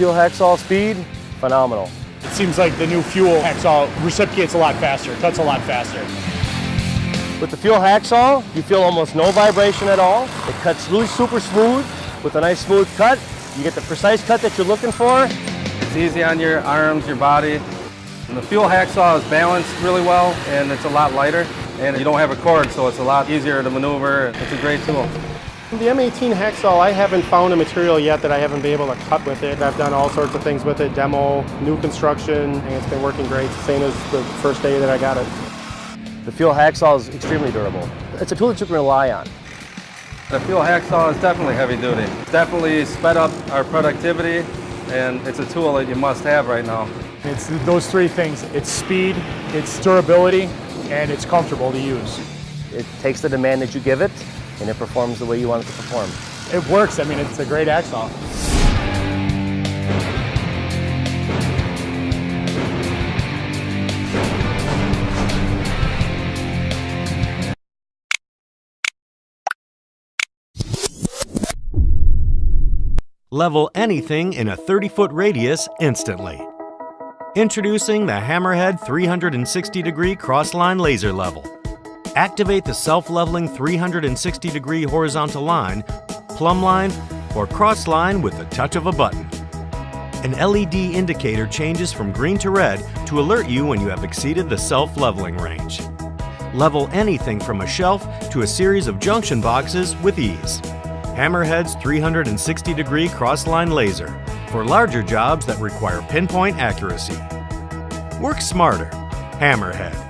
fuel hacksaw speed, phenomenal. It seems like the new fuel hacksaw reciprocates a lot faster, cuts a lot faster. With the fuel hacksaw, you feel almost no vibration at all. It cuts really super smooth with a nice smooth cut. You get the precise cut that you're looking for. It's easy on your arms, your body. And the fuel hacksaw is balanced really well, and it's a lot lighter. And you don't have a cord, so it's a lot easier to maneuver. It's a great tool. The M18 hacksaw, I haven't found a material yet that I haven't been able to cut with it. I've done all sorts of things with it, demo, new construction, and it's been working great, same as the first day that I got it. The fuel hacksaw is extremely durable. It's a tool that you can rely on. The fuel hacksaw is definitely heavy duty. It's definitely sped up our productivity, and it's a tool that you must have right now. It's those three things. It's speed, it's durability, and it's comfortable to use. It takes the demand that you give it, and it performs the way you want it to perform. It works. I mean, it's a great hacksaw. Level anything in a 30-foot radius instantly. Introducing the HammerHead 360-degree cross-line laser level. Activate the self-leveling 360-degree horizontal line, plumb line, or cross line with the touch of a button. An LED indicator changes from green to red to alert you when you have exceeded the self-leveling range. Level anything from a shelf to a series of junction boxes with ease. HammerHead's 360-degree cross-line laser for larger jobs that require pinpoint accuracy. Work smarter. HammerHead.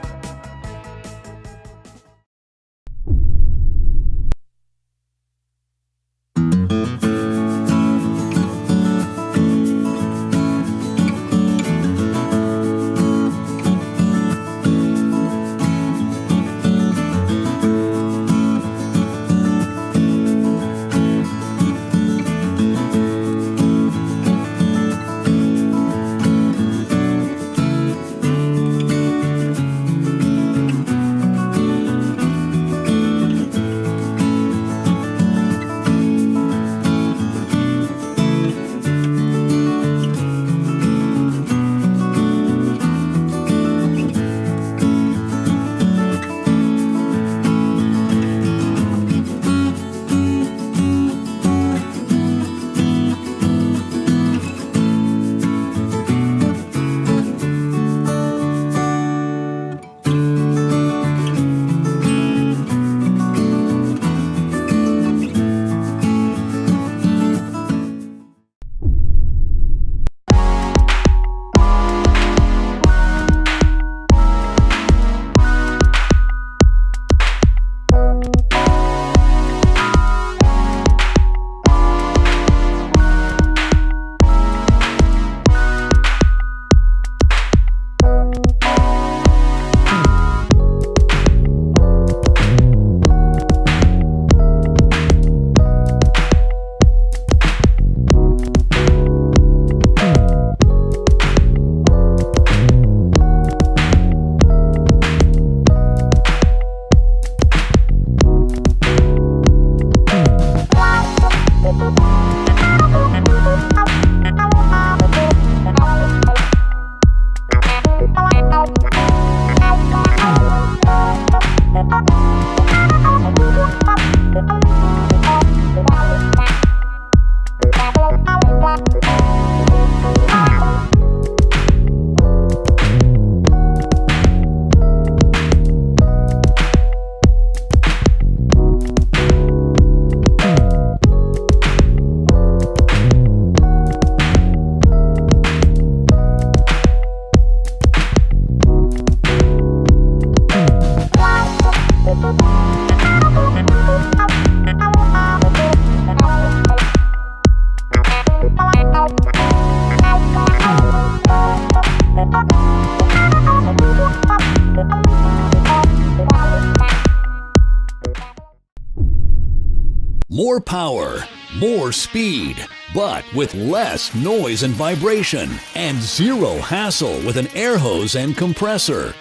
More power, more speed, but with less noise and vibration, and zero hassle with an air hose and compressor.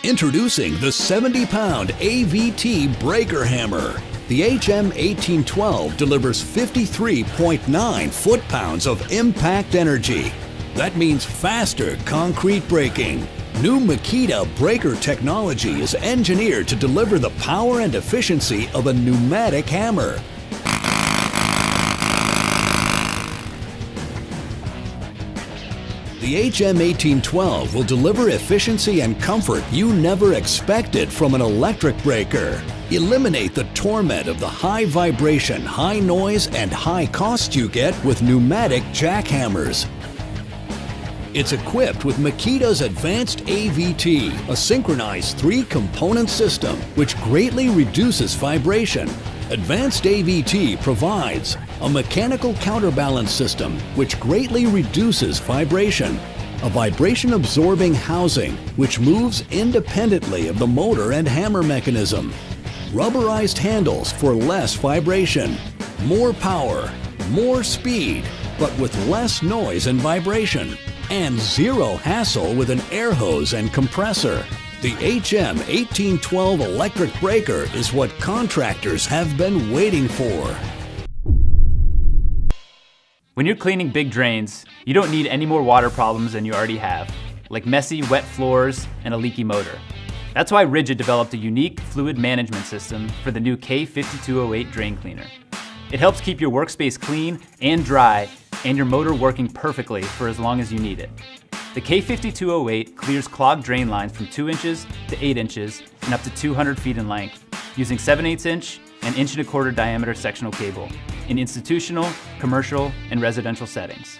Introducing the 70-pound AVT breaker hammer. The HM1812 delivers 53.9 foot-pounds of impact energy. That means faster concrete braking. New MAKITA breaker technology is engineered to deliver the power and efficiency of a pneumatic hammer. The HM1812 will deliver efficiency and comfort you never expected from an electric breaker. Eliminate the torment of the high vibration, high noise, and high cost you get with pneumatic jackhammers. It's equipped with MAKITA's advanced AVT, a synchronized 3-component system which greatly reduces vibration. Advanced AVT provides a mechanical counterbalance system which greatly reduces vibration, a vibration-absorbing housing which moves independently of the motor and hammer mechanism, rubberized handles for less vibration, more power, more speed, but with less noise and vibration, and zero hassle with an air hose and compressor. The HM1812 electric breaker is what contractors have been waiting for. When you're cleaning big drains, you don't need any more water problems than you already have, like messy, wet floors and a leaky motor. That's why RIDGID developed a unique fluid management system for the new K5208 drain cleaner. It helps keep your workspace clean and dry and your motor working perfectly for as long as you need it. The K5208 clears clogged drain lines from 2 inches to 8 inches and up to 200 feet in length using 7/8 inch and 1 1/4 diameter sectional cable in institutional, commercial, and residential settings.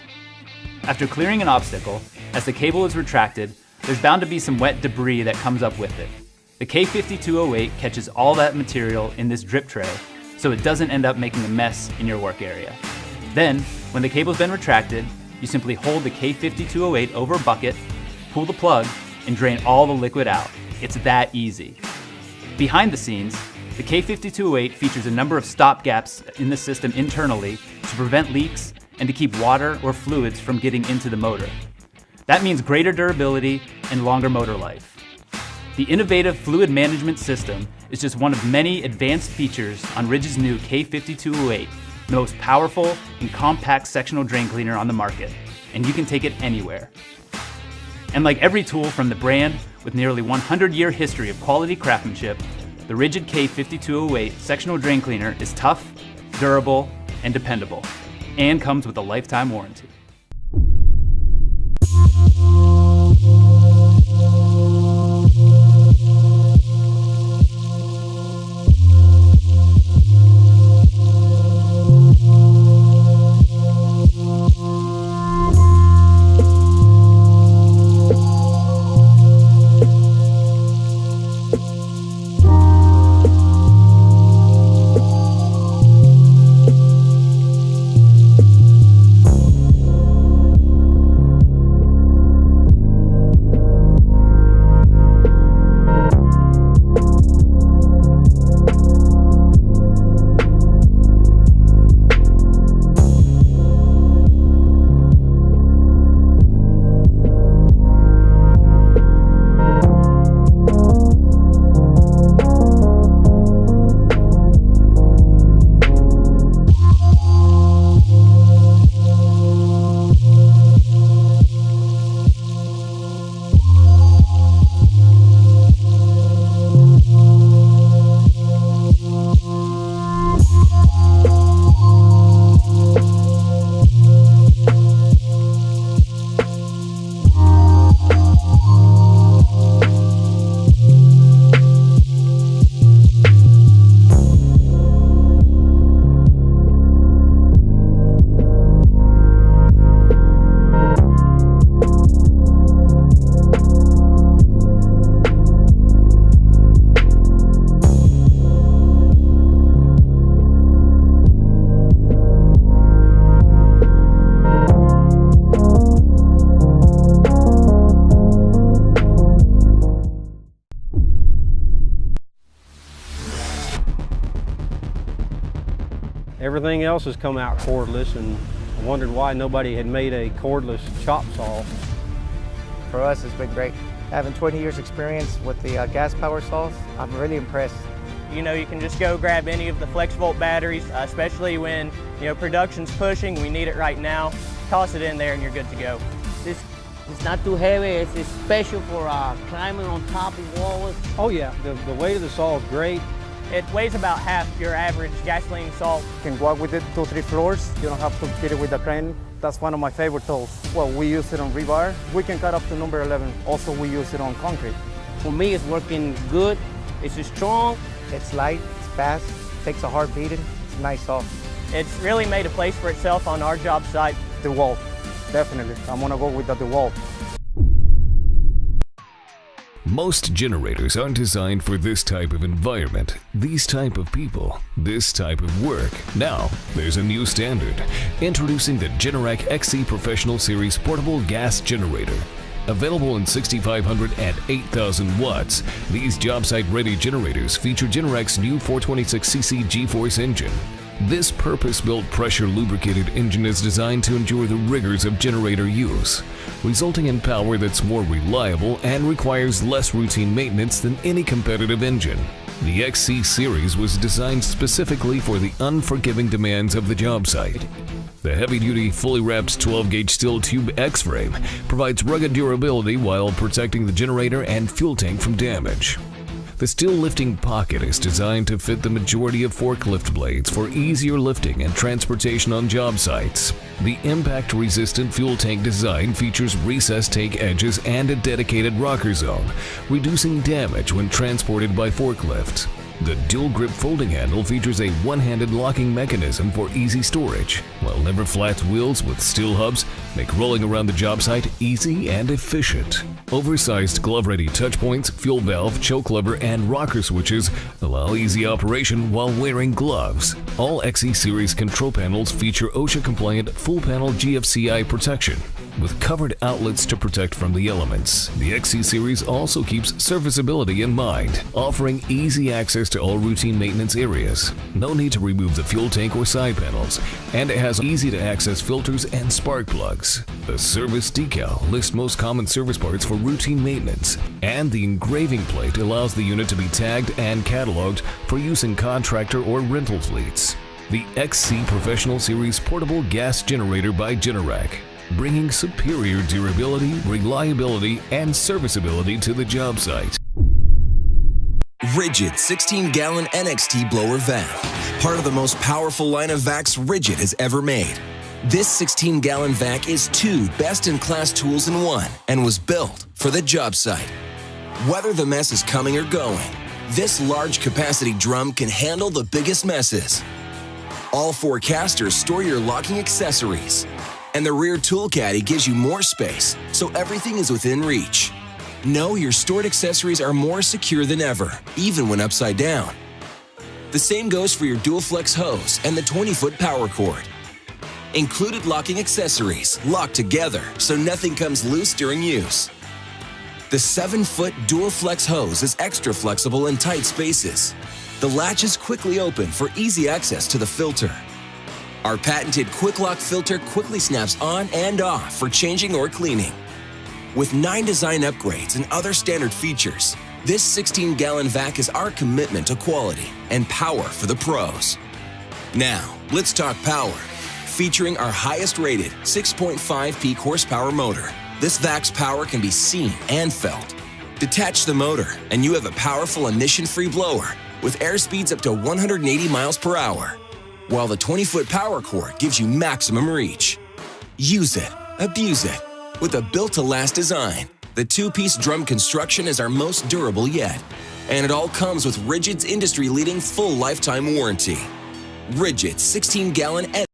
After clearing an obstacle, as the cable is retracted, there's bound to be some wet debris that comes up with it. The K5208 catches all that material in this drip tray so it doesn't end up making a mess in your work area. Then, when the cable's been retracted, you simply hold the K5208 over a bucket, pull the plug, and drain all the liquid out. It's that easy. Behind the scenes, the K5208 features a number of stop gaps in the system internally to prevent leaks and to keep water or fluids from getting into the motor. That means greater durability and longer motor life. The innovative fluid management system is just one of many advanced features on RIDGID's new K5208, the most powerful and compact sectional drain cleaner on the market, and you can take it anywhere. And like every tool from the brand with nearly 100-year history of quality craftsmanship, the RIDGID K5208 sectional drain cleaner is tough, durable, and dependable, and comes with a lifetime warranty. Everything else has come out cordless, and I wondered why nobody had made a cordless chop saw. For us, it's been great. Having 20 years experience with the gas power saws, I'm really impressed. You know, you can just go grab any of the FLEXVOLT batteries, especially when, you know, production's pushing, we need it right now. Toss it in there and you're good to go. It's not too heavy. It's special for climbing on top of walls. Oh yeah, the weight of the saw is great. It weighs about half your average gasoline saw. You can walk with it 2-3 floors. You don't have to hit it with a crane. That's one of my favorite tools. Well, we use it on rebar. We can cut up to number 11. Also, we use it on concrete. For me, it's working good. It's strong. It's light, it's fast, takes a hard beating. It's a nice saw. It's really made a place for itself on our job site. DeWALT, definitely. I'm gonna go with the DeWALT. Most generators aren't designed for this type of environment, these type of people, this type of work. Now, there's a new standard. Introducing the Generac XC Professional Series Portable Gas Generator. Available in 6,500 and 8,000 watts, these job site ready generators feature Generac's new 426cc G-Force engine. This purpose-built pressure lubricated engine is designed to endure the rigors of generator use, resulting in power that's more reliable and requires less routine maintenance than any competitive engine. The XC series was designed specifically for the unforgiving demands of the job site. The heavy-duty, fully wrapped 12-gauge steel tube X-frame provides rugged durability while protecting the generator and fuel tank from damage. The steel lifting pocket is designed to fit the majority of forklift blades for easier lifting and transportation on job sites. The impact-resistant fuel tank design features recessed tank edges and a dedicated rocker zone, reducing damage when transported by forklift. The dual-grip folding handle features a one-handed locking mechanism for easy storage, while never-flat wheels with steel hubs make rolling around the job site easy and efficient. Oversized glove-ready touch points, fuel valve, choke lever, and rocker switches allow easy operation while wearing gloves. All XE Series control panels feature OSHA-compliant full-panel GFCI protection, with covered outlets to protect from the elements. The XC Series also keeps serviceability in mind, offering easy access to all routine maintenance areas. No need to remove the fuel tank or side panels, and it has easy-to-access filters and spark plugs. The service decal lists most common service parts for routine maintenance, and the engraving plate allows the unit to be tagged and cataloged for use in contractor or rental fleets. The XC Professional Series Portable Gas Generator by Generac, bringing superior durability, reliability, and serviceability to the job site. RIDGID 16-gallon NXT Blower Vac, part of the most powerful line of vacs RIDGID has ever made. This 16-gallon vac is two best-in-class tools in one and was built for the job site. Whether the mess is coming or going, this large-capacity drum can handle the biggest messes. All four casters store your locking accessories, and the rear tool caddy gives you more space, so everything is within reach. Know your stored accessories are more secure than ever, even when upside down. The same goes for your dual flex hose and the 20-foot power cord. Included locking accessories lock together so nothing comes loose during use. The 7-foot dual flex hose is extra flexible in tight spaces. The latches quickly open for easy access to the filter. Our patented Quick Lock filter quickly snaps on and off for changing or cleaning. With 9 design upgrades and other standard features, this 16-gallon vac is our commitment to quality and power for the pros. Now, let's talk power. Featuring our highest-rated 6.5 peak horsepower motor, this vac's power can be seen and felt. Detach the motor, and you have a powerful emission-free blower with air speeds up to 180 miles per hour, while the 20-foot power cord gives you maximum reach. Use it, abuse it, with a built-to-last design. The 2-piece drum construction is our most durable yet, and it all comes with RIDGID's industry-leading full lifetime warranty. RIDGID 16-gallon